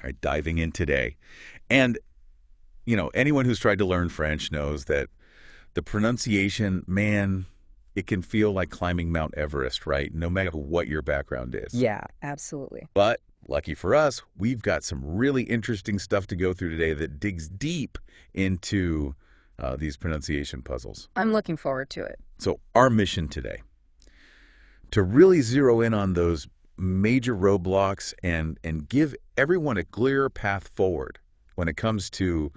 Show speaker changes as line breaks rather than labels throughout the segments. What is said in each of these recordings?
right, diving in today. And, anyone who's tried to learn French knows that the pronunciation, man, it can feel like climbing Mount Everest, right? No matter what your background is.
Yeah, absolutely.
But lucky for us, we've got some really interesting stuff to go through today that digs deep into these pronunciation puzzles.
I'm looking forward to it.
So our mission today, to really zero in on those major roadblocks and give everyone a clear path forward when it comes to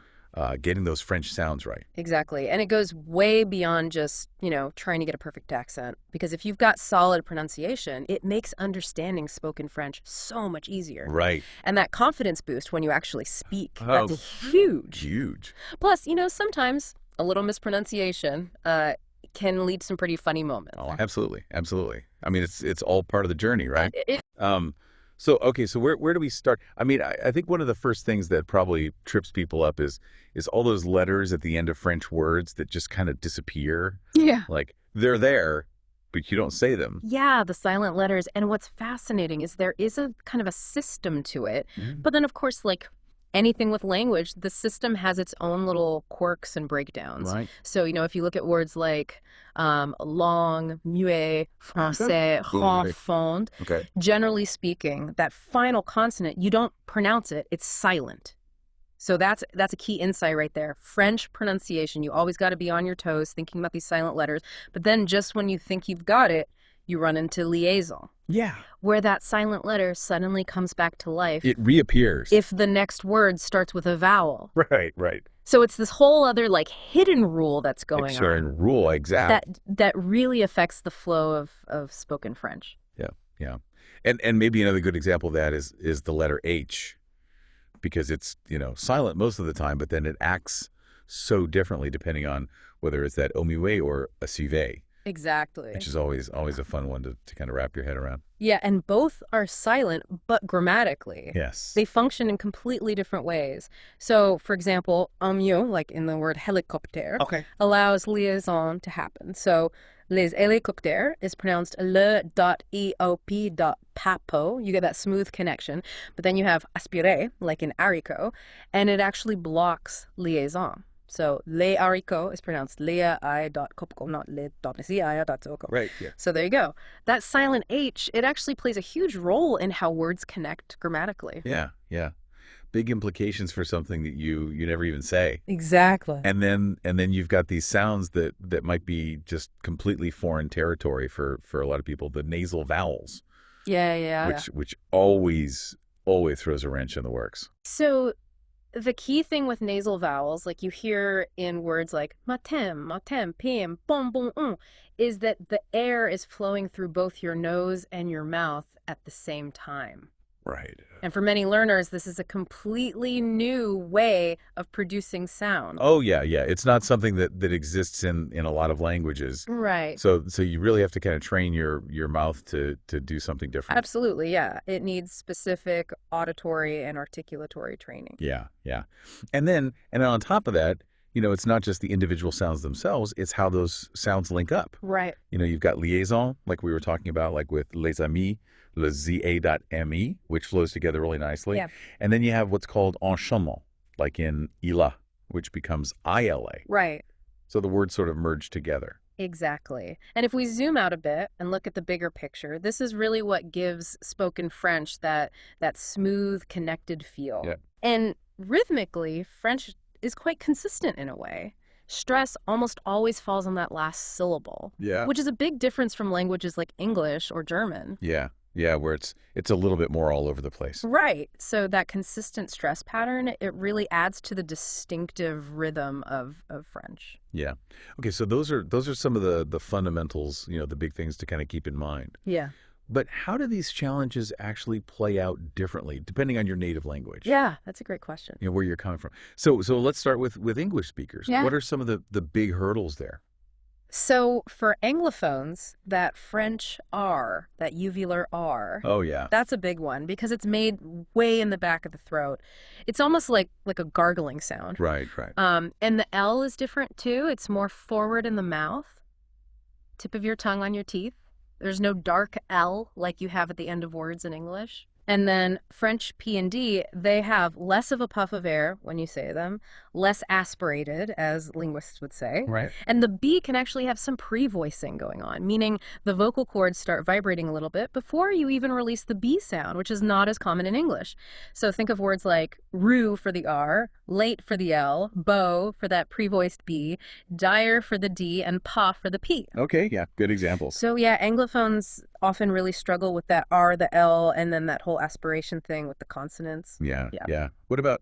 getting those French sounds right.
Exactly. And it goes way beyond just, trying to get a perfect accent. Because if you've got solid pronunciation, it makes understanding spoken French so much easier.
Right.
And that confidence boost when you actually speak,
Oh,
that's huge.
Huge.
Plus, sometimes a little mispronunciation can lead to some pretty funny moments.
Oh, absolutely. Absolutely. I mean, it's all part of the journey, right?
It-
So where do we start? I mean, I think one of the first things that probably trips people up is all those letters at the end of French words that just kind of disappear.
Yeah.
Like they're there, but you don't say them.
Yeah, the silent letters. And what's fascinating is there is a kind of a system to it.
Mm.
But then, of course, like anything with language, the system has its own little quirks and breakdowns.
Right.
So, if you look at words like langue, muet, français,
Right.
rend,
Okay.
generally speaking, that final consonant, you don't pronounce it, it's silent. So that's a key insight right there. French pronunciation, you always got to be on your toes thinking about these silent letters. But then just when you think you've got it, you run into liaison,
Yeah.
where that silent letter suddenly comes back to life
It reappears.
if the next word starts with a vowel.
Right.
So it's this whole other like hidden rule that's going
Certain
on
rule, exactly.
that really affects the flow of spoken French.
Yeah. And maybe another good example of that is the letter H, because it's, silent most of the time, but then it acts so differently depending on whether it's that omuet or a civet,
Exactly.
which is always a fun one to kind of wrap your head around.
Yeah, and both are silent, but grammatically.
Yes.
They function in completely different ways. So, for example, mieux, like in the word hélicoptère,
Okay.
allows liaison to happen. So, les hélicoptères is pronounced le.eop.papo. You get that smooth connection. But then you have aspiré, like in haricot, and it actually blocks liaison. So, les haricots is pronounced lea.i.kopko, not le.si.i.zoko.
Right. Yeah.
So there you go. That silent H, it actually plays a huge role in how words connect grammatically.
Yeah. Big implications for something that you never even say.
Exactly.
And then you've got these sounds that might be just completely foreign territory for a lot of people, the nasal vowels.
Yeah.
Which always throws a wrench in the works.
So the key thing with nasal vowels, like you hear in words like matin, pim, bon, is that the air is flowing through both your nose and your mouth at the same time.
Right.
And for many learners, this is a completely new way of producing sound.
Oh, yeah. It's not something that exists in a lot of languages.
Right.
So you really have to kind of train your mouth to do something different.
Absolutely, yeah. It needs specific auditory and articulatory training.
Yeah. And then on top of that, it's not just the individual sounds themselves, it's how those sounds link up.
Right.
You've got liaison, like we were talking about, like with les amis, le za.me, which flows together really nicely.
Yeah.
And then you have what's called enchaînement, like in ila, which becomes ila.
Right.
So the words sort of merge together.
Exactly. And if we zoom out a bit and look at the bigger picture, this is really what gives spoken French that smooth, connected feel.
Yeah.
And rhythmically, French is quite consistent in a way. Stress almost always falls on that last syllable, which is a big difference from languages like English or German.
Yeah, where it's a little bit more all over the place.
Right. So that consistent stress pattern, it really adds to the distinctive rhythm of French.
Yeah. Okay, so those are some of the fundamentals, the big things to kind of keep in mind.
Yeah.
But how do these challenges actually play out differently, depending on your native language?
Yeah, that's a great question.
Where you're coming from. So let's start with English speakers.
Yeah.
What are some of the big hurdles there?
So for Anglophones, that French R, that uvular R,
Oh, yeah.
that's a big one because it's made way in the back of the throat. It's almost like a gargling sound.
Right.
And the L is different too. It's more forward in the mouth, tip of your tongue on your teeth. There's no dark L like you have at the end of words in English. And then French P and D, they have less of a puff of air when you say them, less aspirated, as linguists would say.
Right.
And the B can actually have some pre-voicing going on, meaning the vocal cords start vibrating a little bit before you even release the B sound, which is not as common in English. So think of words like rue for the R, late for the L, beau for that pre-voiced B, dire for the D, and pas for the P.
Okay, yeah, good examples.
So yeah, Anglophones often really struggle with that R, the L, and then that whole aspiration thing with the consonants.
Yeah. What about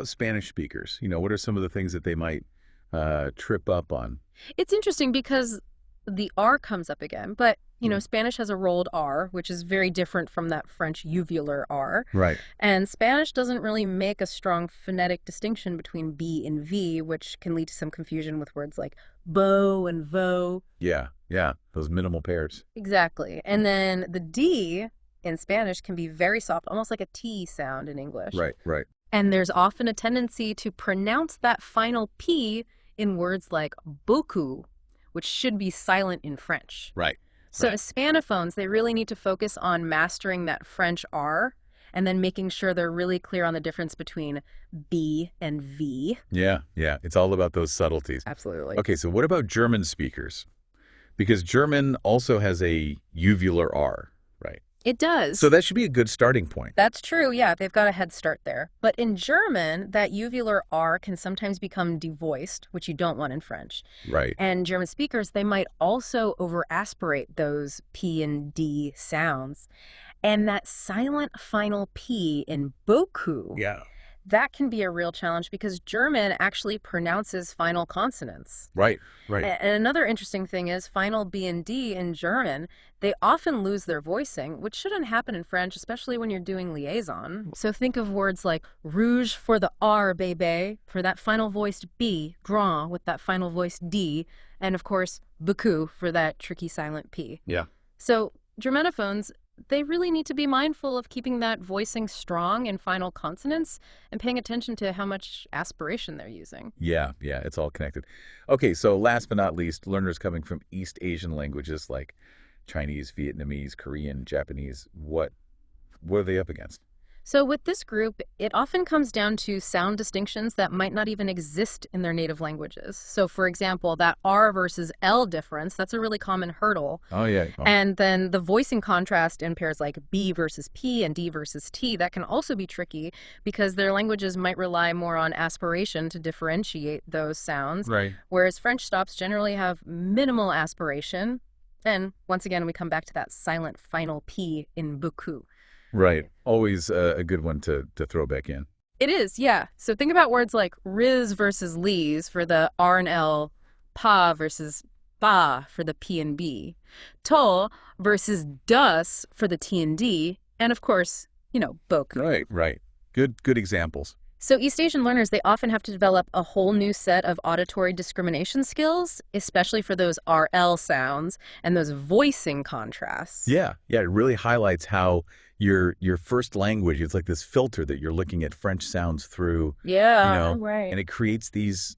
Spanish speakers? What are some of the things that they might trip up on?
It's interesting because the R comes up again, but Spanish has a rolled R, which is very different from that French uvular R.
Right.
And Spanish doesn't really make a strong phonetic distinction between B and V, which can lead to some confusion with words like beau and veau.
Yeah, those minimal pairs.
Exactly. And then the D in Spanish can be very soft, almost like a T sound in English.
Right.
And there's often a tendency to pronounce that final P in words like beaucoup, which should be silent in French.
Right.
So as Spanophones, they really need to focus on mastering that French R and then making sure they're really clear on the difference between B and V.
Yeah. It's all about those subtleties.
Absolutely.
Okay, so what about German speakers? Because German also has a uvular R, right?
It does.
So that should be a good starting point.
That's true. Yeah, they've got a head start there. But in German, that uvular R can sometimes become devoiced, which you don't want in French.
Right.
And German speakers, they might also over-aspirate those P and D sounds. And that silent final P in beaucoup, that can be a real challenge because German actually pronounces final consonants.
Right.
And another interesting thing is final B and D in German, they often lose their voicing, which shouldn't happen in French, especially when you're doing liaison. So think of words like rouge for the R, bébé, for that final voiced B, grand with that final voiced D, and of course, beaucoup for that tricky silent P.
Yeah.
So Germanophones, they really need to be mindful of keeping that voicing strong in final consonants and paying attention to how much aspiration they're using.
Yeah, it's all connected. Okay, so last but not least, learners coming from East Asian languages like Chinese, Vietnamese, Korean, Japanese, what are they up against?
So with this group, it often comes down to sound distinctions that might not even exist in their native languages. So for example, that R versus L difference, that's a really common hurdle.
Oh, yeah.
And then the voicing contrast in pairs like B versus P and D versus T, that can also be tricky because their languages might rely more on aspiration to differentiate those sounds.
Right.
Whereas French stops generally have minimal aspiration. And once again, we come back to that silent final P in beaucoup.
Right. Always a good one to throw back in.
It is, yeah. So think about words like riz versus lees for the R and L, pa versus ba for the P and B, to versus dus for the T and D, and of course, beaucoup.
Right. Good examples.
So East Asian learners, they often have to develop a whole new set of auditory discrimination skills, especially for those RL sounds and those voicing contrasts.
Yeah, it really highlights how your first language is like this filter that you're looking at French sounds through.
Yeah, right.
And it creates these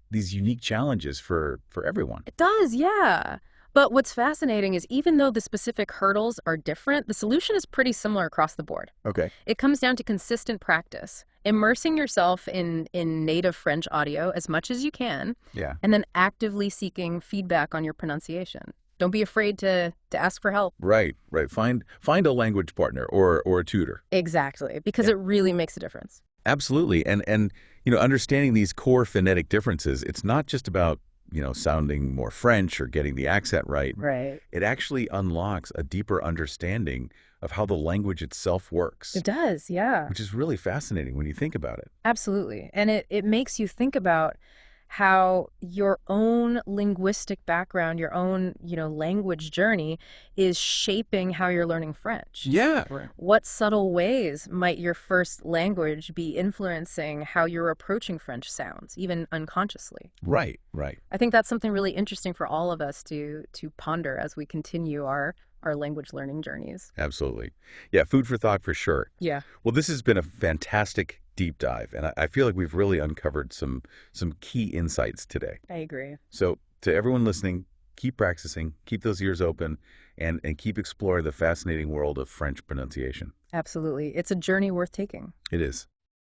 unique challenges for everyone.
It does, yeah. But what's fascinating is even though the specific hurdles are different, the solution is pretty similar across the board.
Okay.
It comes down to consistent practice, immersing yourself in native French audio as much as you can, and then actively seeking feedback on your pronunciation. Don't be afraid to ask for help.
Right. Find a language partner or a tutor.
Exactly, because it really makes a difference.
Absolutely. And understanding these core phonetic differences, it's not just about sounding more French or getting the accent right.
Right.
It actually unlocks a deeper understanding of how the language itself works.
It does, yeah.
Which is really fascinating when you think about it.
Absolutely. And it makes you think about how your own linguistic background, your own, language journey is shaping how you're learning French.
Yeah. Right.
What subtle ways might your first language be influencing how you're approaching French sounds, even unconsciously?
Right.
I think that's something really interesting for all of us to ponder as we continue our language learning journeys.
Absolutely. Yeah, food for thought for sure.
Yeah.
Well, this has been a fantastic deep dive, and I feel like we've really uncovered some key insights today.
I agree.
So to everyone listening, keep practicing, keep those ears open, and keep exploring the fascinating world of French pronunciation.
Absolutely. It's a journey worth taking.
It is.